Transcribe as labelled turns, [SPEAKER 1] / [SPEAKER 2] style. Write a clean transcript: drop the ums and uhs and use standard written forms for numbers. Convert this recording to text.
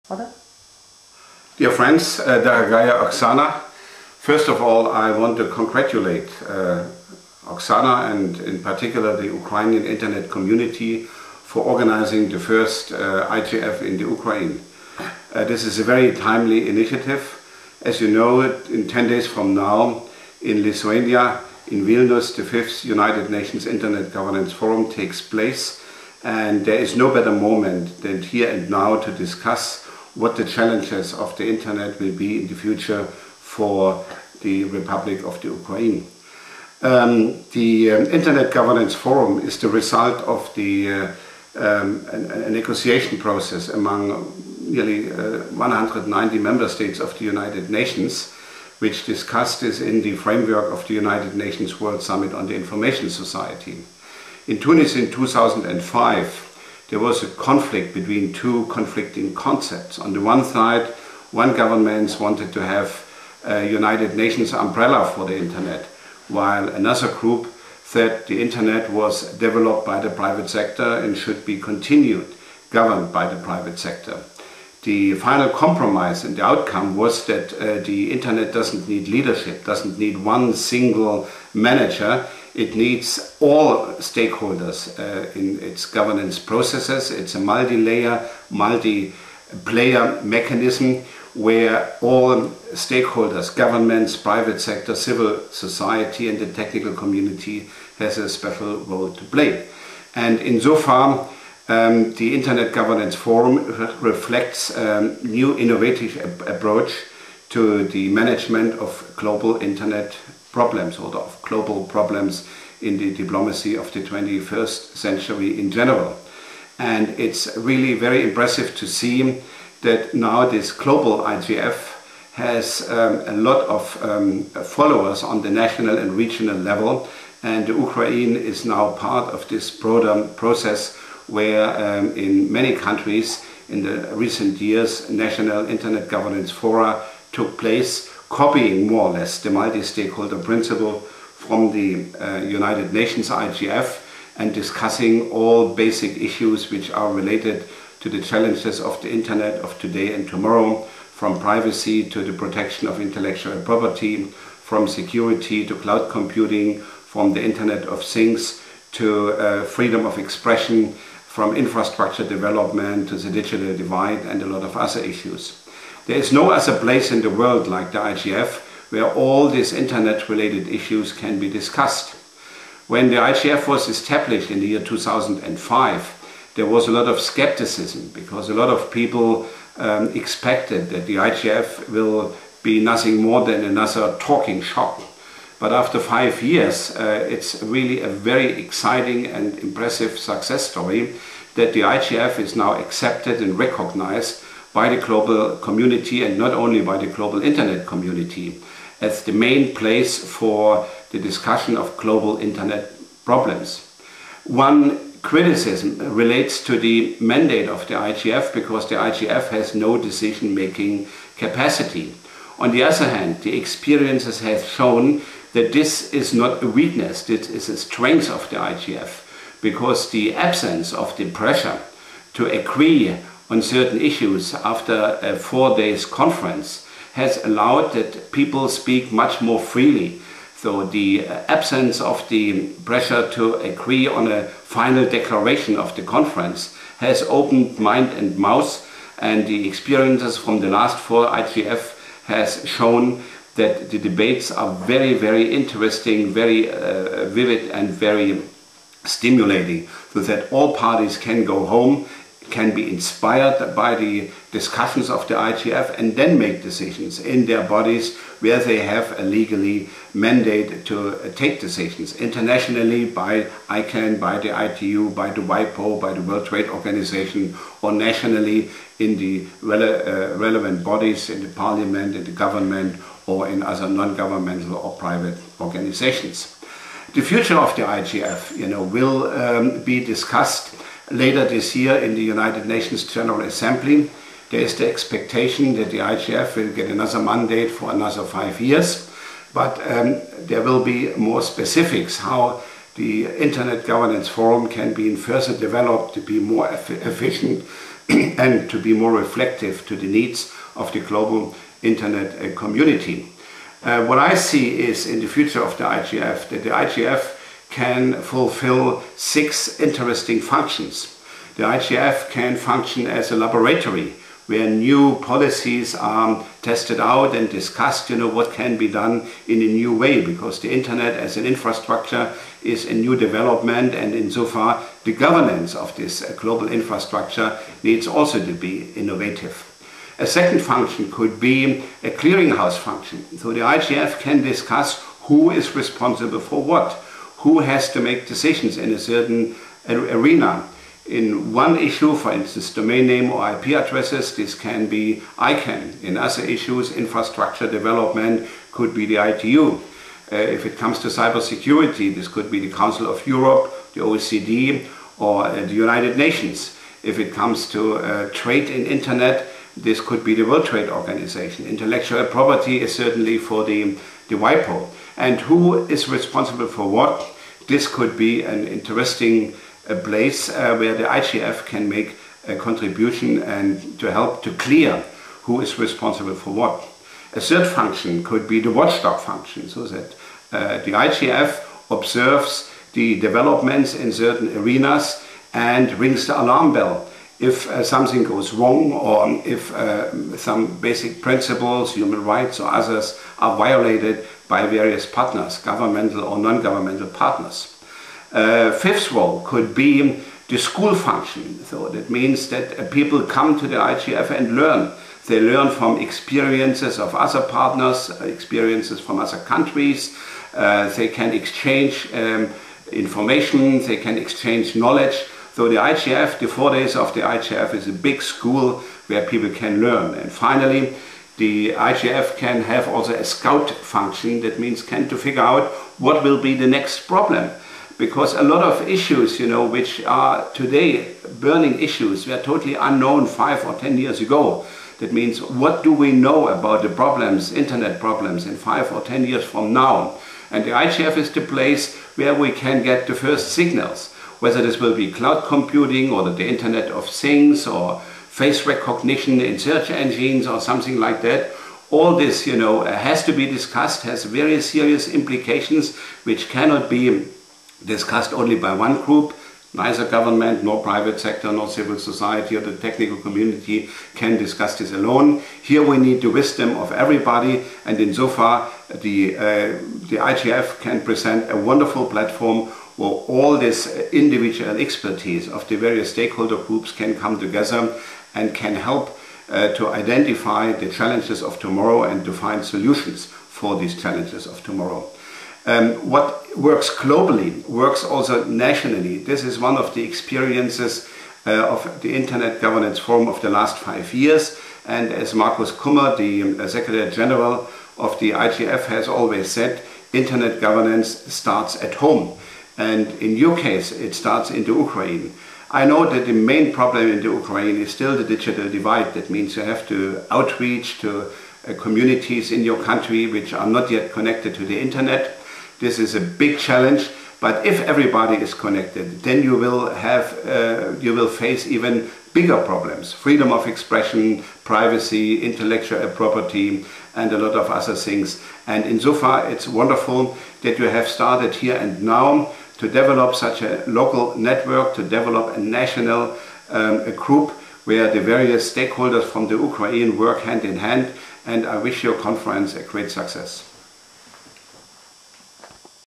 [SPEAKER 1] Dear friends, Daragaya Oksana, first of all I want to congratulate Oksana and in particular the Ukrainian internet community for organizing the first IGF in the Ukraine. This is a very timely initiative. As you know, in 10 days from now in Lithuania, in Vilnius, the 5th United Nations Internet Governance Forum takes place, and there is no better moment than here and now to discuss what the challenges of the internet will be in the future for the Republic of the Ukraine. The Internet Governance Forum is the result of a negotiation process among nearly 190 member states of the United Nations, which discussed this in the framework of the United Nations World Summit on the Information Society. In Tunis in 2005, there was a conflict between two conflicting concepts. On the one side, one government wanted to have a United Nations umbrella for the internet, while another group said the internet was developed by the private sector and should be governed by the private sector. The final compromise and the outcome was that the internet doesn't need leadership, doesn't need one single manager. It needs all stakeholders in its governance processes. It's a multi-layer, multi-player mechanism where all stakeholders, governments, private sector, civil society and the technical community has a special role to play. And insofar, the Internet Governance Forum reflects a new innovative approach to the management of global internet problems or of global problems in the diplomacy of the 21st century in general. And it's really very impressive to see that now this global IGF has a lot of followers on the national and regional level, and the Ukraine is now part of this broader process where in many countries in the recent years national internet governance fora took place, copying more or less the multi-stakeholder principle from the United Nations IGF and discussing all basic issues which are related to the challenges of the internet of today and tomorrow, from privacy to the protection of intellectual property, from security to cloud computing, from the Internet of Things to freedom of expression, from infrastructure development to the digital divide and a lot of other issues. There is no other place in the world like the IGF where all these internet-related issues can be discussed. When the IGF was established in the year 2005, there was a lot of skepticism because a lot of people expected that the IGF will be nothing more than another talking shop. But after 5 years, it's really a very exciting and impressive success story that the IGF is now accepted and recognized by the global community, and not only by the global internet community, as the main place for the discussion of global internet problems. One criticism relates to the mandate of the IGF because the IGF has no decision-making capacity. On the other hand, the experiences have shown that this is not a weakness, this is a strength of the IGF, because the absence of the pressure to agree on certain issues after a 4 days conference has allowed that people speak much more freely. So the absence of the pressure to agree on a final declaration of the conference has opened mind and mouth, and the experiences from the last 4 IGF has shown that the debates are very, very interesting, very vivid and very stimulating, so that all parties can go home, can be inspired by the discussions of the IGF and then make decisions in their bodies where they have a legally mandate to take decisions. Internationally by ICANN, by the ITU, by the WIPO, by the World Trade Organization, or nationally in the relevant bodies, in the parliament, in the government, or in other non-governmental or private organizations. The future of the IGF, will be discussed later this year in the United Nations General Assembly. There is the expectation that the IGF will get another mandate for another 5 years, but there will be more specifics how the Internet Governance Forum can be further developed to be more efficient and to be more reflective to the needs of the global internet community. What I see is in the future of the IGF that the IGF can fulfill 6 interesting functions. The IGF can function as a laboratory where new policies are tested out and discussed, what can be done in a new way, because the internet as an infrastructure is a new development, and insofar the governance of this global infrastructure needs also to be innovative. A second function could be a clearinghouse function. So the IGF can discuss who is responsible for what, who has to make decisions in a certain arena. In one issue, for instance, domain name or IP addresses, this can be ICANN. In other issues, infrastructure development could be the ITU. If it comes to cybersecurity, this could be the Council of Europe, the OECD, or the United Nations. If it comes to trade in internet, this could be the World Trade Organization. Intellectual property is certainly for the WIPO. And who is responsible for what? This could be an interesting place where the IGF can make a contribution and to help to clear who is responsible for what. A third function could be the watchdog function, so that the IGF observes the developments in certain arenas and rings the alarm bell if something goes wrong, or if some basic principles, human rights or others are violated by various partners, governmental or non-governmental partners. Fifth role could be the school function. So that means that people come to the IGF and learn. They learn from experiences of other partners, experiences from other countries. They can exchange information, they can exchange knowledge. So the IGF, the 4 days of the IGF is a big school where people can learn. And finally, the IGF can have also a scout function. That means to figure out what will be the next problem. Because a lot of issues, which are today burning issues, were totally unknown 5 or 10 years ago. That means, what do we know about the problems, internet problems, in 5 or 10 years from now? And the IGF is the place where we can get the first signals, whether this will be cloud computing or the Internet of Things or face recognition in search engines or something like that. All this, has to be discussed, has very serious implications, which cannot be discussed only by one group. Neither government, nor private sector, nor civil society or the technical community can discuss this alone. Here we need the wisdom of everybody, and insofar the IGF can present a wonderful platform where all this individual expertise of the various stakeholder groups can come together and can help to identify the challenges of tomorrow and to find solutions for these challenges of tomorrow. What works globally works also nationally. This is one of the experiences of the Internet Governance Forum of the last 5 years. And as Markus Kummer, the Secretary General of the IGF, has always said, Internet governance starts at home. And in your case, it starts in the Ukraine. I know that the main problem in the Ukraine is still the digital divide. That means you have to outreach to communities in your country which are not yet connected to the Internet. This is a big challenge, but if everybody is connected, then you will face even bigger problems. Freedom of expression, privacy, intellectual property, and a lot of other things. And insofar, it's wonderful that you have started here and now to develop such a local network, to develop a national group where the various stakeholders from the Ukraine work hand in hand. And I wish your conference a great success.